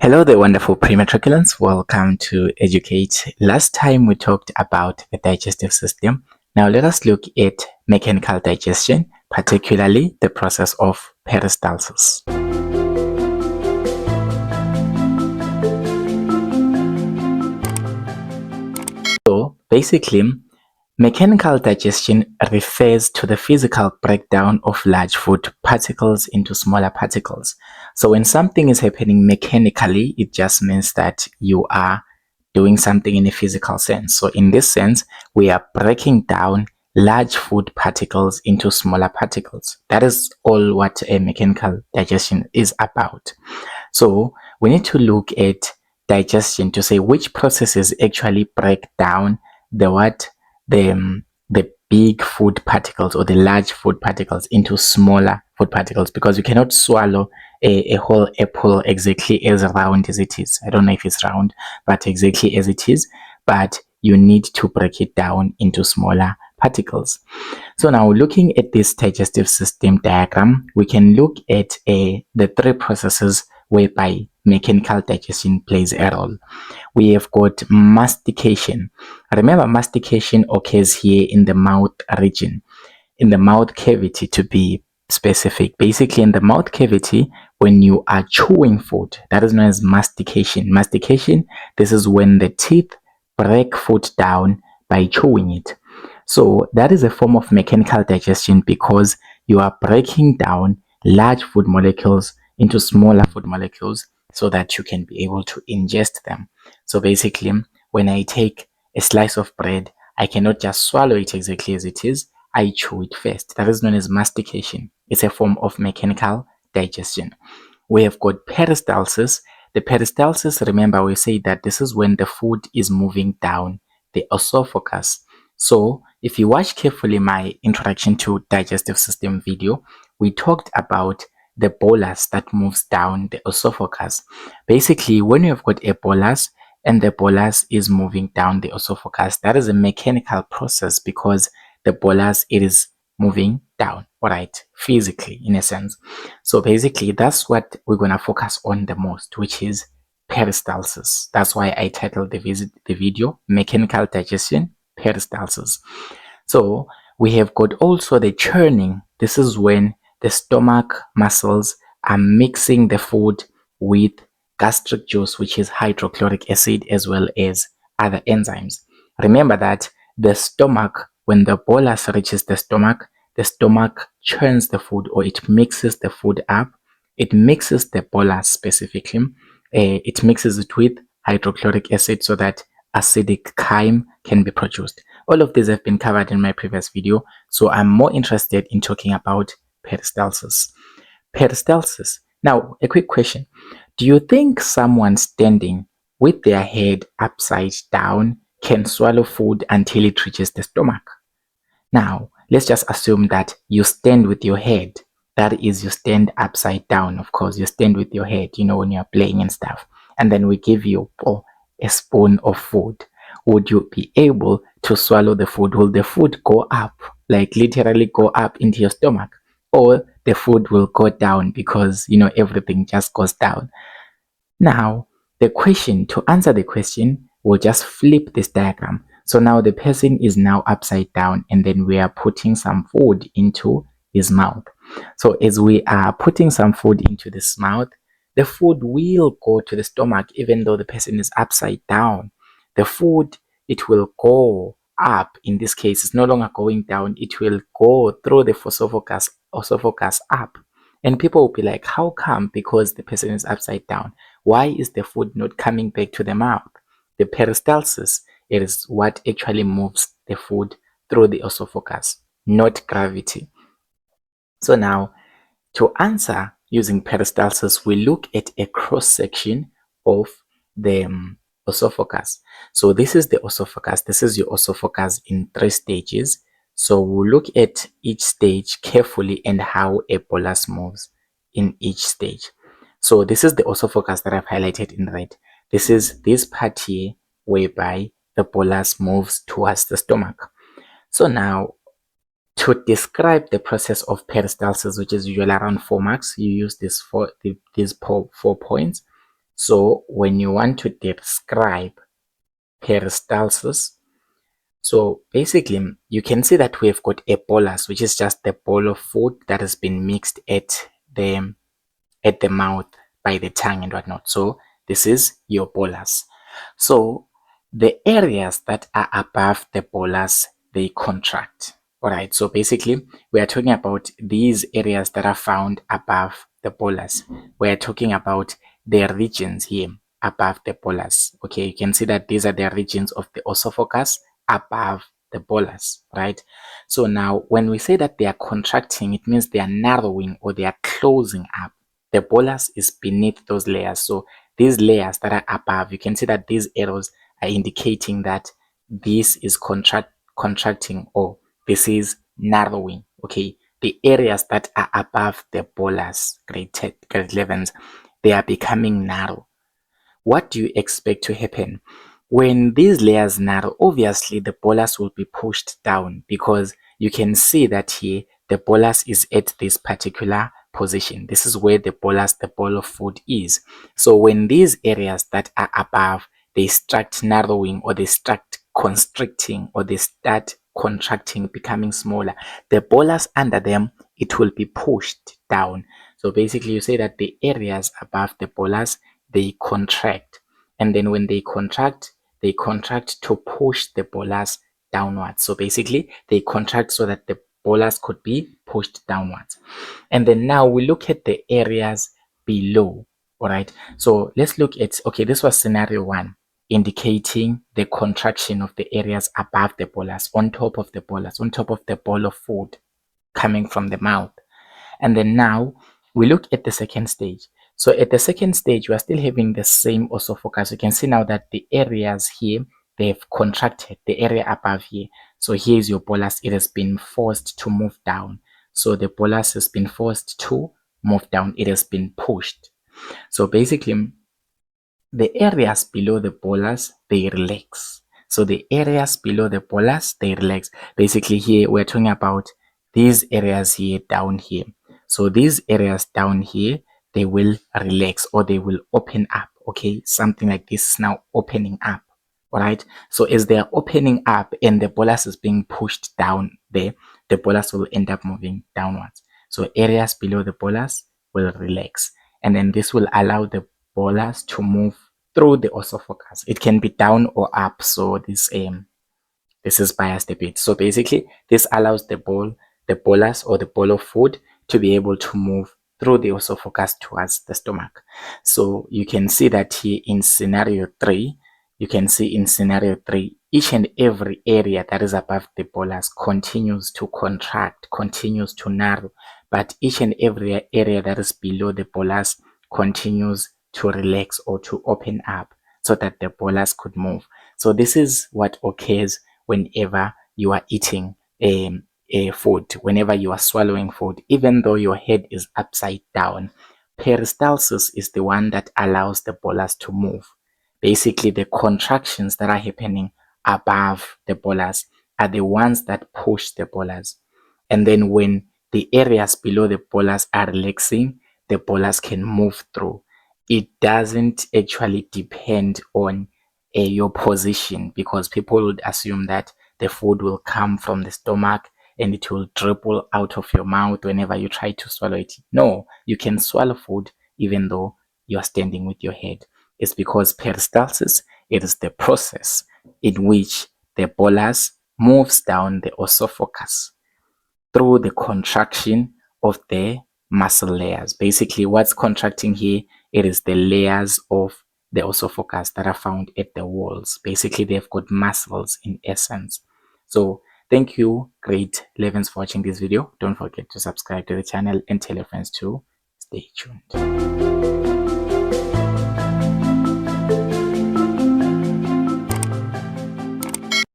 Hello there, wonderful pre-matriculants. Welcome to Educate. Last time we talked about the digestive system. Now let us look at mechanical digestion, particularly the process of peristalsis. So basically, mechanical digestion refers to the physical breakdown of large food particles into smaller particles. So when something is happening mechanically, it just means that you are doing something in a physical sense. So in this sense, we are breaking down large food particles into smaller particles. That is all what a mechanical digestion is about. So we need to look at digestion to say which processes actually break down the big food particles or the large food particles into smaller food particles, because you cannot swallow a whole apple exactly as round as it is. I don't know if it's round, but exactly as it is, but you need to break it down into smaller particles. So now looking at this digestive system diagram, we can look at the three processes whereby mechanical digestion plays a role. We have got mastication. Remember, mastication occurs here in the mouth region, in the mouth cavity to be specific. Basically, in the mouth cavity, when you are chewing food, that is known as mastication. Mastication, this is when the teeth break food down by chewing it. So that is a form of mechanical digestion because you are breaking down large food molecules into smaller food molecules so that you can be able to ingest them. So basically, when I take a slice of bread, I cannot just swallow it exactly as it is. I chew it first. That is known as mastication. It's a form of mechanical digestion. We have got peristalsis. The peristalsis, remember, we say that this is when the food is moving down the esophagus. So if you watch carefully my introduction to digestive system video, we talked about the bolus that moves down the esophagus. Basically, when you've got a bolus and the bolus is moving down the esophagus, that is a mechanical process because the bolus, it is moving down, all right, physically in a sense. So basically, that's what we're going to focus on the most, which is peristalsis. That's why I titled the video Mechanical Digestion Peristalsis. So we have got also the churning. This is when the stomach muscles are mixing the food with gastric juice, which is hydrochloric acid, as well as other enzymes. Remember that the stomach, when the bolus reaches the stomach churns the food, or it mixes the food up. It mixes the bolus specifically. It mixes it with hydrochloric acid so that acidic chyme can be produced. All of these have been covered in my previous video, so I'm more interested in talking about peristalsis. Peristalsis. Now, a quick question. Do you think someone standing with their head upside down can swallow food until it reaches the stomach? Now, let's just assume that you stand with your head. That is, you stand upside down. Of course, you stand with your head, when you're playing and stuff. And then we give you a spoon of food. Would you be able to swallow the food? Will the food go up, like literally go up into your stomach? Or the food will go down because, everything just goes down? Now, to answer the question, we'll just flip this diagram. So now the person is now upside down, and then we are putting some food into his mouth. So as we are putting some food into this mouth, the food will go to the stomach even though the person is upside down. The food, it will go up. In this case, it's no longer going down. It will go through the esophagus up. And people will be like, how come? Because the person is upside down. Why is the food not coming back to the mouth? The peristalsis, it is what actually moves the food through the esophagus, not gravity. So now, to answer using peristalsis, we look at a cross-section of the esophagus. So this is the esophagus. This is your esophagus in 3 stages. So we'll look at each stage carefully and how a bolus moves in each stage. So this is the esophagus that I've highlighted in red. This is this part here whereby the bolus moves towards the stomach. So now, to describe the process of peristalsis, which is usually around 4 marks, you use these four points. So when you want to describe peristalsis, so basically you can see that we've got a bolus, which is just the bowl of food that has been mixed at the mouth by the tongue and whatnot. So this is your bolus. So the areas that are above the bolus, they contract. All right. So basically, we are talking about these areas that are found above the bolus. We are talking about the regions here above the bolus. Okay. You can see that these are the regions of the esophagus above the bolus, right? So now when we say that they are contracting, it means they are narrowing or they are closing up. The bolus is beneath those layers. So these layers that are above, you can see that these arrows are indicating that this is contracting or this is narrowing. Okay, the areas that are above the bolus, grade 10, grade 11s, they are becoming narrow. What do you expect to happen? When these layers narrow, obviously the bolus will be pushed down because you can see that here the bolus is at this particular position. This is where the bolus, the bowl of food is. So when these areas that are above, they start narrowing or they start constricting or they start contracting, becoming smaller, the bolus under them, it will be pushed down. So basically you say that the areas above the bolus, they contract, and then when they contract to push the bolus downwards. So basically they contract so that the bolus could be pushed downwards. And then now we look at the areas below. All right, so let's look at, okay, this was scenario 1, indicating the contraction of the areas above the bolus, on top of the bolus, on top of the bowl of food coming from the mouth. And then now we look at the second stage. So at the second stage, we are still having the same esophagus. You can see now that the areas here, they've contracted, the area above here. So here is your bolus. It has been forced to move down. So the bolus has been forced to move down. It has been pushed. So basically, the areas below the bolus, they relax. So the areas below the bolus, they relax. Basically here, we're talking about these areas here down here. So these areas down here, they will relax or they will open up. Okay, something like this is now opening up. All right. So as they are opening up and the bolus is being pushed down there, the bolus will end up moving downwards. So areas below the bolus will relax. And then this will allow the bolus to move through the esophagus. It can be down or up. So this is biased a bit. So basically, this allows the bolus or the bowl of food to be able to move through the esophagus towards the stomach. So you can see that here in scenario 3, you can see in scenario 3, each and every area that is above the bolus continues to contract, continues to narrow, but each and every area that is below the bolus continues to relax or to open up so that the bolus could move. So this is what occurs whenever you are eating a food, whenever you are swallowing food, even though your head is upside down. Peristalsis is the one that allows the bolus to move. Basically, the contractions that are happening above the bolus are the ones that push the bolus. And then when the areas below the bolus are relaxing, the bolus can move through. It doesn't actually depend on your position, because people would assume that the food will come from the stomach and it will dribble out of your mouth whenever you try to swallow it. No, you can swallow food even though you are standing with your head. It's because peristalsis, it is the process in which the bolus moves down the esophagus through the contraction of the muscle layers. Basically, what's contracting here, it is the layers of the esophagus that are found at the walls. Basically, they've got muscles in essence. So thank you, grade 11s, for watching this video. Don't forget to subscribe to the channel and tell your friends to stay tuned.